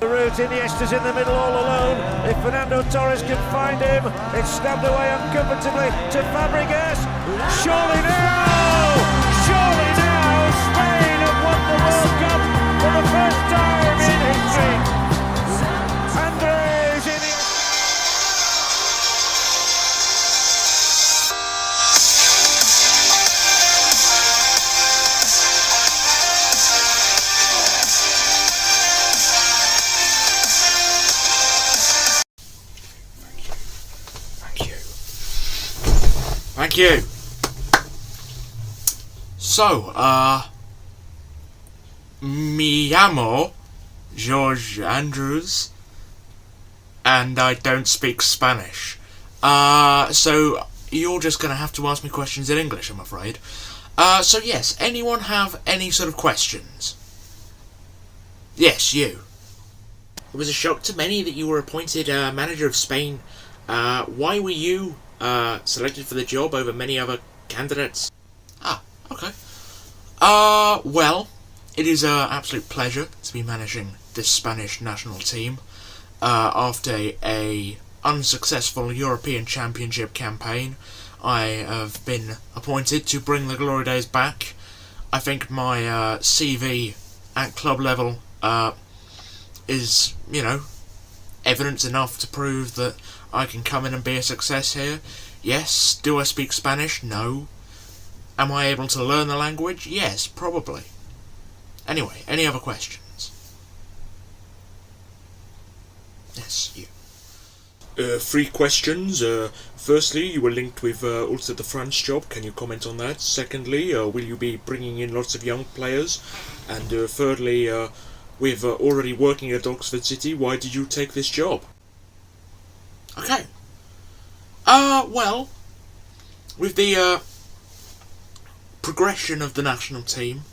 The route, Iniesta's in the middle all alone. If Fernando Torres can find him, it's stabbed away uncomfortably to Fabregas. Surely now! Surely now! Spain have won the World Cup for the first time in history. Andres Iniesta. Thank you. So, me llamo George Andrews, and I don't speak Spanish. So you're just gonna have to ask me questions in English, I'm afraid. So yes, anyone have any sort of questions? Yes, you. It was a shock to many that you were appointed manager of Spain. Why were you selected for the job over many other candidates? Ah, okay. Well, it is an absolute pleasure to be managing this Spanish national team after a unsuccessful European Championship campaign. I have been appointed to bring the glory days back. I think my CV at club level is, evidence enough to prove that I can come in and be a success here. Yes. Do I speak Spanish? No. Am I able to learn the language? Yes, probably. Anyway, any other questions? Yes, you. 3 questions. Firstly, you were linked with also the France job. Can you comment on that? Secondly, will you be bringing in lots of young players? And thirdly, with already working at Oxford City, why did you take this job? Okay. Well, with the progression of the national team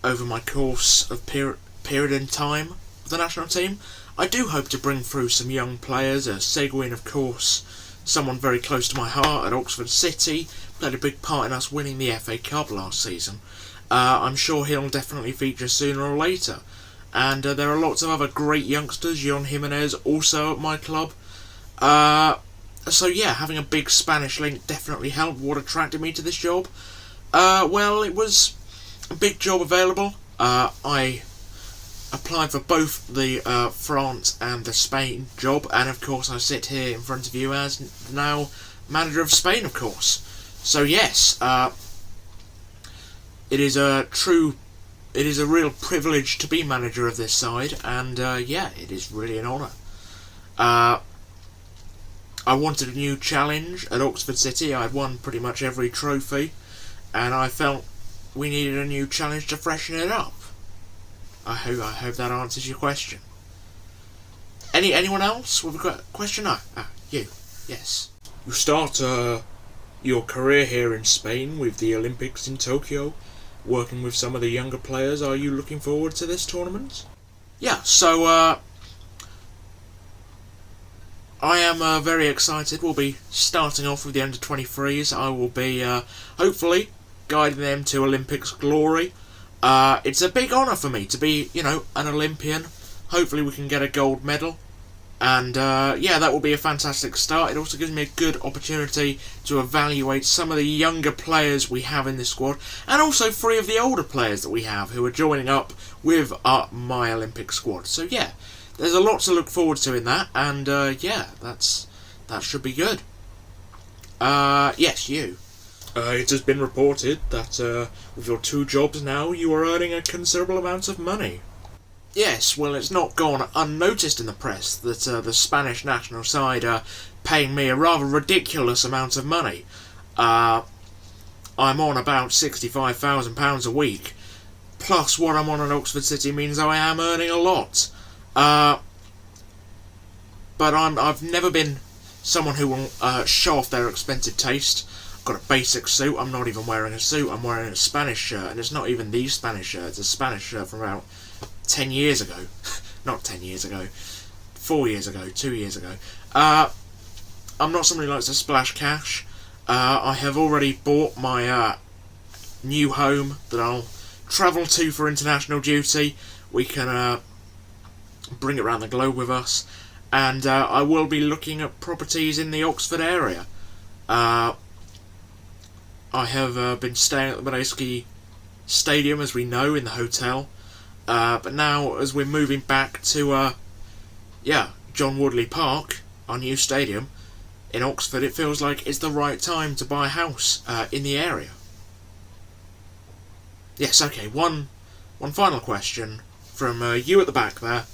over my course of period in time of the national team, I do hope to bring through some young players. Seguin, of course, someone very close to my heart at Oxford City, played a big part in us winning the FA Cup last season. I'm sure he'll definitely feature sooner or later. And there are lots of other great youngsters. Jon Jimenez also at my club. So yeah, having a big Spanish link definitely helped. What attracted me to this job? Well, it was a big job available. I applied for both the France and the Spain job, and of course I sit here in front of you as now manager of Spain, of course. So yes, it is a real privilege to be manager of this side, and yeah, it is really an honour. I wanted a new challenge at Oxford City. I had won pretty much every trophy, and I felt we needed a new challenge to freshen it up. I hope that answers your question. Anyone else with a question? No. You. Yes. You start your career here in Spain with the Olympics in Tokyo, working with some of the younger players. Are you looking forward to this tournament? Yeah. So I am very excited. We'll be starting off with the under-23s. I will be hopefully guiding them to Olympics glory. It's a big honour for me to be, an Olympian. Hopefully we can get a gold medal. And yeah, that will be a fantastic start. It also gives me a good opportunity to evaluate some of the younger players we have in this squad, and also 3 of the older players that we have who are joining up with my Olympic squad. So yeah, there's a lot to look forward to in that, and yeah, that should be good. Yes, you. It has been reported that with your 2 jobs now, you are earning a considerable amount of money. Yes, well, it's not gone unnoticed in the press that the Spanish national side are paying me a rather ridiculous amount of money. I'm on about £65,000 a week, plus what I'm on at Oxford City means I am earning a lot. But I've never been someone who will show off their expensive taste. I've got a basic suit. I'm not even wearing a suit. I'm wearing a Spanish shirt, and it's not even the Spanish shirt. It's a Spanish shirt from about 10 years ago. Not 10 years ago. 4 years ago. 2 years ago. I'm not somebody who likes to splash cash. I have already bought my new home that I'll travel to for international duty. We can bring it around the globe with us, and I will be looking at properties in the Oxford area. I have been staying at the Minoski Stadium, as we know, in the hotel, but now as we're moving back to John Woodley Park, our new stadium in Oxford, it feels like it's the right time to buy a house in the area. Yes, okay, one final question from you at the back there.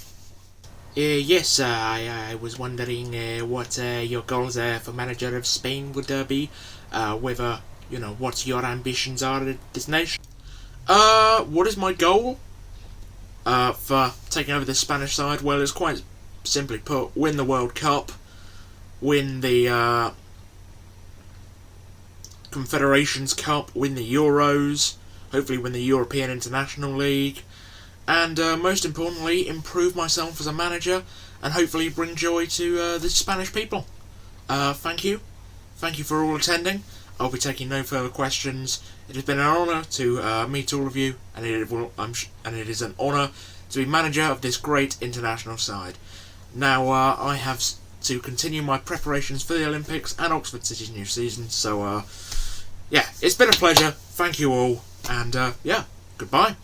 Yes, I was wondering what your goals for manager of Spain would be, whether, what your ambitions are at this nation. What is my goal for taking over the Spanish side? Well, it's quite simply put, win the World Cup, win the Confederations Cup, win the Euros, hopefully win the European International League, and most importantly, improve myself as a manager and hopefully bring joy to the Spanish people. Thank you for all attending. I'll be taking no further questions. It has been an honour to meet all of you, and it is an honour to be manager of this great international side. Now I have to continue my preparations for the Olympics and Oxford City's new season, so it's been a pleasure. Thank you all, and goodbye.